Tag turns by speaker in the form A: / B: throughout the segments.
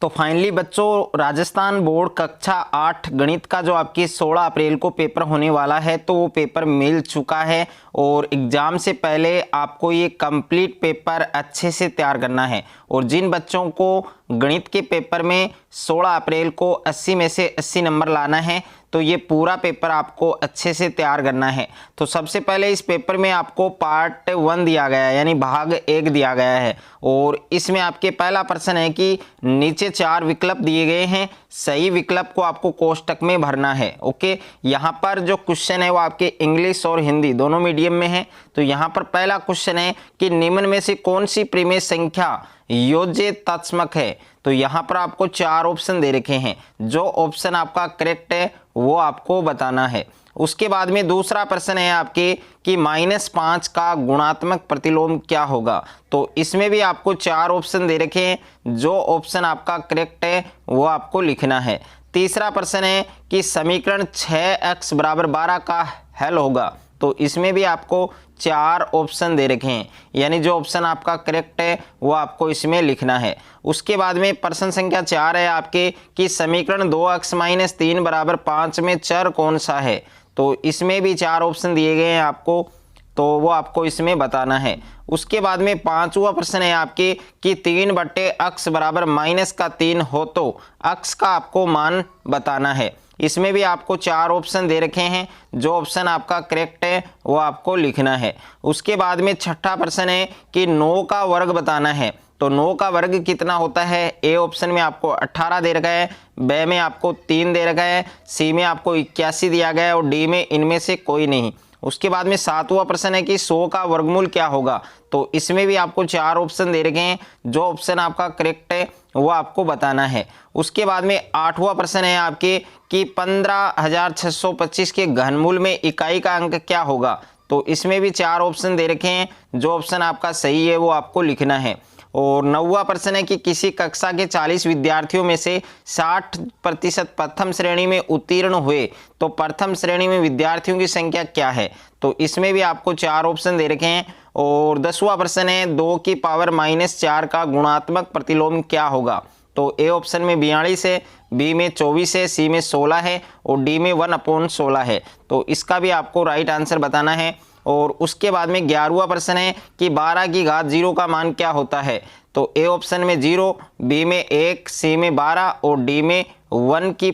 A: तो फाइनली बच्चों, राजस्थान बोर्ड कक्षा 8 गणित का जो आपकी 16 अप्रैल को पेपर होने वाला है, तो वो पेपर मिल चुका है और एग्ज़ाम से पहले आपको ये कंप्लीट पेपर अच्छे से तैयार करना है। और जिन बच्चों को गणित के पेपर में 16 अप्रैल को 80 में से 80 नंबर लाना है, तो ये पूरा पेपर आपको अच्छे से तैयार करना है। तो सबसे पहले इस पेपर में आपको पार्ट 1 दिया गया है, यानी भाग 1 दिया गया है। और इसमें आपके पहला प्रश्न है कि नीचे 4 विकल्प दिए गए हैं, सही विकल्प को आपको कोष्टक में भरना है। ओके, यहाँ पर जो क्वेश्चन है वो आपके इंग्लिश और हिंदी दोनों मीडियम में है। तो यहाँ पर पहला क्वेश्चन है कि निम्न में से कौन सी परिमेय संख्या योज्य तत्समक है। तो यहाँ पर आपको 4 ऑप्शन दे रखे हैं, जो ऑप्शन आपका करेक्ट है वो आपको बताना है। उसके बाद में दूसरा प्रश्न है आपके कि -5 का गुणात्मक प्रतिलोम क्या होगा। तो इसमें भी आपको 4 ऑप्शन दे रखे हैं, जो ऑप्शन आपका करेक्ट है वो आपको लिखना है। तीसरा प्रश्न है कि समीकरण 6x = 12 का हल होगा। तो इसमें भी आपको 4 ऑप्शन दे रखे हैं, यानी जो ऑप्शन आपका करेक्ट है वो आपको इसमें लिखना है। उसके बाद में प्रश्न संख्या 4 है आपके कि समीकरण 2x - 3 = 5 में चर कौन सा है। तो इसमें भी 4 ऑप्शन दिए गए हैं आपको, तो वो आपको इसमें बताना है। उसके बाद में 5वां प्रश्न है आपके कि 3/x = -3 हो तो x का आपको मान बताना है। इसमें भी आपको 4 ऑप्शन दे रखे हैं, जो ऑप्शन आपका करेक्ट है वो आपको लिखना है। उसके बाद में छठा प्रश्न है कि 9 का वर्ग बताना है। तो 9 का वर्ग कितना होता है। ए ऑप्शन में आपको 18 दे रखा है, बी में आपको 3 दे रखा है, सी में आपको 81 दिया गया है और डी में इनमें से कोई नहीं। उसके बाद में 7वां प्रश्न है कि 100 का वर्गमूल क्या होगा। तो इसमें भी आपको 4 ऑप्शन दे रखे हैं, जो ऑप्शन आपका करेक्ट है वो आपको बताना है। उसके बाद में 8वां प्रश्न है आपके कि 15,625 के घनमूल में इकाई का अंक क्या होगा। तो इसमें भी 4 ऑप्शन दे रखे हैं, जो ऑप्शन आपका सही है वो आपको लिखना है। और 9वां प्रश्न है कि किसी कक्षा के 40 विद्यार्थियों में से 60% प्रथम श्रेणी में उत्तीर्ण हुए, तो प्रथम श्रेणी में विद्यार्थियों की संख्या क्या है। तो इसमें भी आपको 4 ऑप्शन दे रखे हैं। और 10वां प्रश्न है 2 की पावर -4 का गुणात्मक प्रतिलोम क्या होगा। तो ए ऑप्शन में 42 है, बी में 24 है, सी में 16 है और डी में 1/16 है। तो इसका भी आपको राइट आंसर बताना है। और उसके बाद में 11वां प्रश्न है कि 12 की घात 0 का मान क्या होता है। तो ए ऑप्शन में 0, बी में 1, सी में 12 और डी में 1 की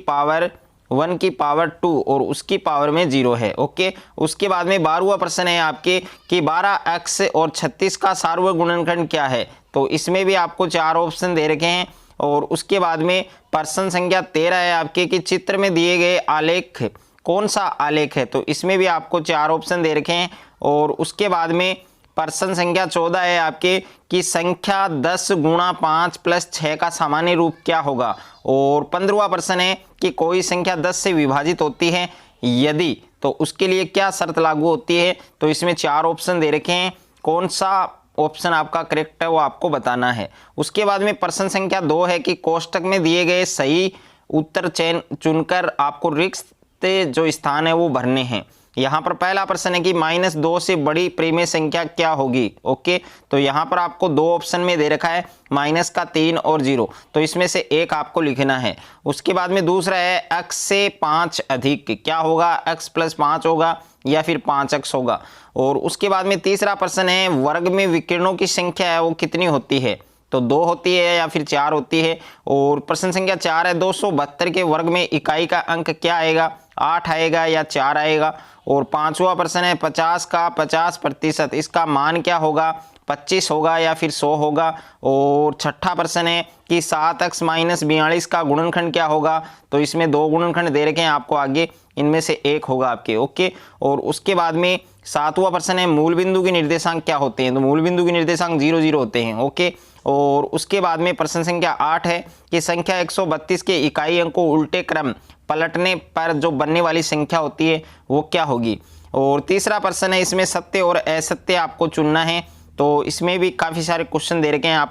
A: पावर 2 और उसकी पावर में 0 है। ओके, उसके बाद में 12वां प्रश्न है आपके कि 12x और 36 का सार्वत्रिक गुणनखंड क्या है। तो इसमें भी आपको 4 ऑप्शन दे रखे हैं। और उसके बाद में प्रश्न संख्या 13 है आपके कि चित्र में दिए गए आलेख कौन सा आलेख है। तो इसमें भी आपको 4 ऑप्शन दे रखे हैं। और उसके बाद में प्रश्न संख्या 14 है आपके कि संख्या 10 × 5 + 6 का सामान्य रूप क्या होगा। और 15वां प्रश्न है कि कोई संख्या 10 से विभाजित होती है यदि, तो उसके लिए क्या शर्त लागू होती है। तो इसमें 4 ऑप्शन दे रखे हैं, कौन सा ऑप्शन आपका करेक्ट है वो आपको बताना है। उसके बाद में प्रश्न संख्या 2 है कि कोष्टक में दिए गए सही उत्तर चुनकर आपको रिक्त जो स्थान है वो भरने हैं। यहाँ पर पहला प्रश्न है कि -2 से बड़ी परिमेय संख्या क्या होगी। ओके, तो यहाँ पर आपको 2 ऑप्शन में दे रखा है, -3 और 0। तो इसमें से एक आपको लिखना है। उसके बाद में दूसरा है x से 5 अधिक क्या होगा, x + 5 होगा या फिर 5x होगा। और उसके बाद में तीसरा प्रश्न है वर्ग में विकिरणों की संख्या है वो कितनी होती है। तो 2 होती है या फिर 4 होती है। और प्रश्न संख्या 4 है 272 के वर्ग में इकाई का अंक क्या आएगा, 8 आएगा या 4 आएगा। और 5वां प्रश्न है 50 का 50% इसका मान क्या होगा, 25 होगा या फिर 100 होगा। और छठा प्रश्न है कि 7x - 42 का गुणनखंड क्या होगा। तो इसमें 2 गुणनखंड दे रखे हैं आपको आगे, इनमें से एक होगा आपके। ओके, और उसके बाद में 7वां प्रश्न है मूल बिंदु के निर्देशांक क्या होते हैं। तो मूल बिंदु के निर्देशांक 0 0 होते हैं। ओके, और उसके बाद में प्रश्न संख्या 8 है कि संख्या 132 के इकाई अंक को उल्टे क्रम पलटने पर जो बनने वाली संख्या होती है वो क्या होगी। और तीसरा प्रश्न है इसमें सत्य और असत्य आपको चुनना है। तो इसमें भी काफ़ी सारे क्वेश्चन दे रखे हैं,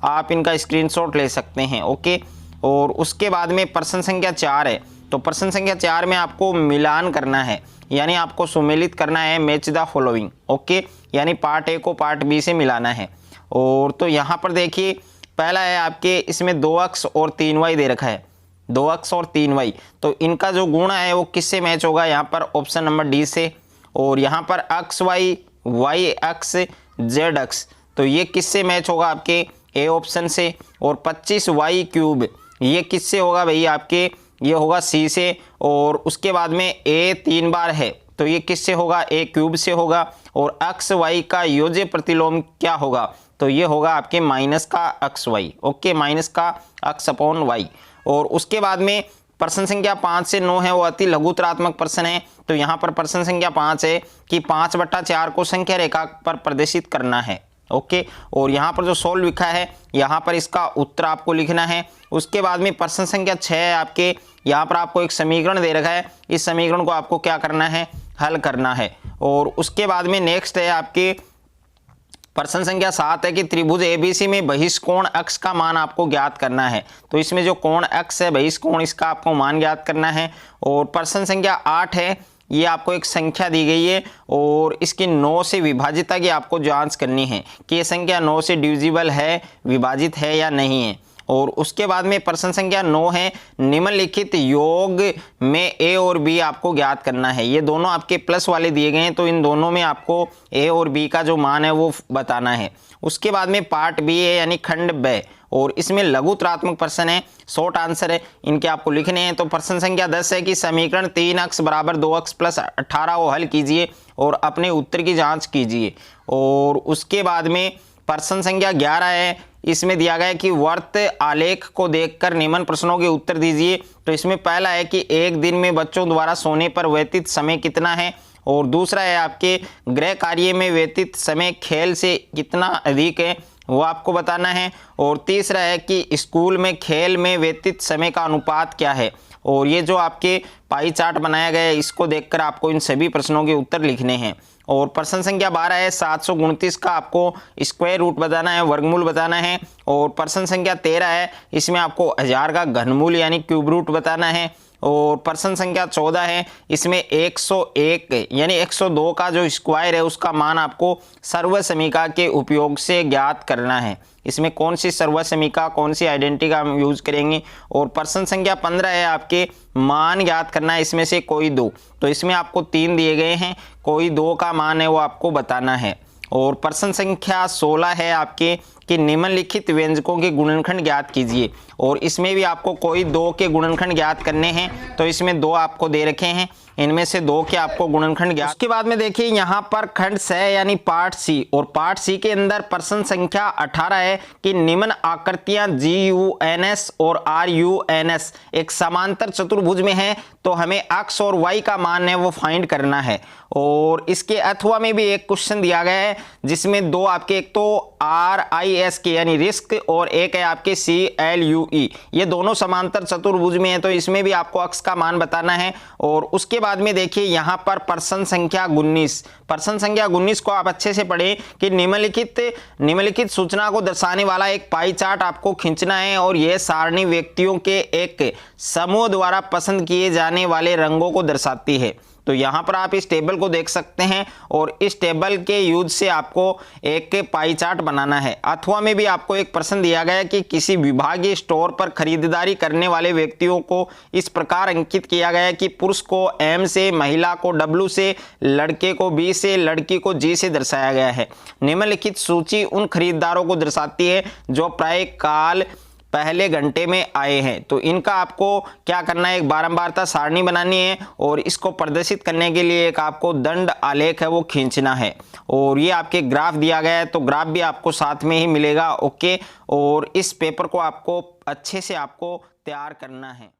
A: आप इनका स्क्रीनशॉट ले सकते हैं। ओके, और उसके बाद में प्रश्न संख्या 4 है। तो प्रश्न संख्या 4 में आपको मिलान करना है, यानी आपको सुमेलित करना है, मैच द फॉलोइंग। ओके, यानी पार्ट ए को पार्ट बी से मिलाना है। और तो यहाँ पर देखिए पहला है आपके इसमें 2x और 3y दे रखा है, 2x और 3y, तो इनका जो गुणा है वो किससे मैच होगा, यहाँ पर ऑप्शन नंबर डी से। और यहाँ पर x y y x z x, तो ये किससे मैच होगा, आपके ए ऑप्शन से। और 25y क्यूब ये किससे होगा भाई, आपके ये होगा सी से। और उसके बाद में ए 3 बार है तो ये किससे होगा, ए क्यूब से होगा। और एक्स वाई का योज्य प्रतिलोम क्या होगा, तो ये होगा आपके माइनस का एक्स वाई, ओके, माइनस का एक्स अपॉन वाई। और उसके बाद में प्रश्न संख्या 5 से 9 है वो अति लघुतरात्मक प्रश्न है। तो यहाँ पर प्रश्न संख्या 5 है कि 5/4 को संख्या रेखा पर प्रदर्शित करना है, ओके। और यहाँ पर जो सोल्व लिखा है यहाँ पर इसका उत्तर आपको लिखना है। उसके बाद में प्रश्न संख्या 6 है आपके, यहाँ पर आपको एक समीकरण दे रखा है, इस समीकरण को आपको क्या करना है, हल करना है। और उसके बाद में नेक्स्ट है आपके प्रश्न संख्या 7 है कि त्रिभुज एबीसी में बहिष्कोण x का मान आपको ज्ञात करना है। तो इसमें जो कोण x है बहिष्कोण, इसका आपको मान ज्ञात करना है। और प्रश्न संख्या 8 है, ये आपको एक संख्या दी गई है और इसकी 9 से विभाजितता की आपको जांच करनी है कि ये संख्या 9 से डिविजिबल है, विभाजित है या नहीं है। और उसके बाद में प्रश्न संख्या 9 है, निम्नलिखित योग में ए और बी आपको ज्ञात करना है। ये दोनों आपके प्लस वाले दिए गए हैं, तो इन दोनों में आपको ए और बी का जो मान है वो बताना है। उसके बाद में पार्ट बी है यानी खंड ब, और इसमें लघुतरात्मक प्रश्न है, शॉर्ट आंसर है, इनके आपको लिखने हैं। तो प्रश्न संख्या 10 है कि समीकरण 3x = 2x + 18 को हल कीजिए और अपने उत्तर की जांच कीजिए। और उसके बाद में प्रश्न संख्या 11 है, इसमें दिया गया है कि वर्त आलेख को देखकर निम्न प्रश्नों के उत्तर दीजिए। तो इसमें पहला है कि एक दिन में बच्चों द्वारा सोने पर व्यतीत समय कितना है। और दूसरा है आपके गृह कार्य में व्यतीत समय खेल से कितना अधिक है, वो आपको बताना है। और तीसरा है कि स्कूल में खेल में व्यतीत समय का अनुपात क्या है। और ये जो आपके पाई चार्ट बनाया गया है इसको देखकर आपको इन सभी प्रश्नों के उत्तर लिखने हैं। और प्रश्न संख्या 12 है, 729 का आपको स्क्वायर रूट बताना है, वर्गमूल बताना है। और प्रश्न संख्या 13 है, इसमें आपको 1000 का घनमूल यानी क्यूब रूट बताना है। और प्रश्न संख्या 14 है, इसमें 101 यानी 102 का जो स्क्वायर है उसका मान आपको सर्वसमीका के उपयोग से ज्ञात करना है। इसमें कौन सी सर्वसमीका, कौन सी आइडेंटिटी का हम यूज करेंगे। और प्रश्न संख्या 15 है आपके मान ज्ञात करना है, इसमें से कोई दो। तो इसमें आपको 3 दिए गए हैं, कोई 2 का मान है वो आपको बताना है। और प्रश्न संख्या 16 है आपके कि निम्नलिखित व्यंजकों के गुणनखंड ज्ञात कीजिए। और इसमें भी आपको कोई 2 के गुणनखंड ज्ञात करने हैं। तो इसमें 2 आपको दे रखे हैं, इनमें से 2 के आपको गुणनखंड ज्ञात। उसके बाद में देखिए यहाँ पर खंड स यानी पार्ट सी, और पार्ट सी के अंदर प्रश्न संख्या 18 है कि निम्न आकृतियां GUNS और RUNS एक समांतर चतुर्भुज में है, तो हमें x और y का मान है वो फाइंड करना है। और इसके अथवा में भी एक क्वेश्चन दिया गया है जिसमें 2 आपके, एक तो RISK यानी रिस्क और एक है आपके CLUE, ये दोनों समांतर चतुर्भुज में है, तो इसमें भी आपको x का मान बताना है। और उसके बाद में देखिए यहाँ पर प्रश्न संख्या 19, प्रश्न संख्या 19 को आप अच्छे से पढ़ें कि निम्नलिखित सूचना को दर्शाने वाला एक पाई चार्ट आपको खींचना है। और यह सारणी व्यक्तियों के एक समूह द्वारा पसंद किए जाने वाले रंगों को दर्शाती है। तो यहाँ पर आप इस टेबल को देख सकते हैं और इस टेबल के यूज से आपको एक पाई चार्ट बनाना है। अथवा में भी आपको एक प्रश्न दिया गया है कि किसी विभागीय स्टोर पर खरीदारी करने वाले व्यक्तियों को इस प्रकार अंकित किया गया है कि पुरुष को M से, महिला को W से, लड़के को B से, लड़की को G से दर्शाया गया है। निम्नलिखित सूची उन खरीदारों को दर्शाती है जो प्राय काल पहले घंटे में आए हैं। तो इनका आपको क्या करना है, एक बारंबारता सारणी बनानी है और इसको प्रदर्शित करने के लिए एक आपको दंड आलेख है वो खींचना है। और ये आपके ग्राफ दिया गया है, तो ग्राफ भी आपको साथ में ही मिलेगा, ओके। और इस पेपर को आपको अच्छे से आपको तैयार करना है।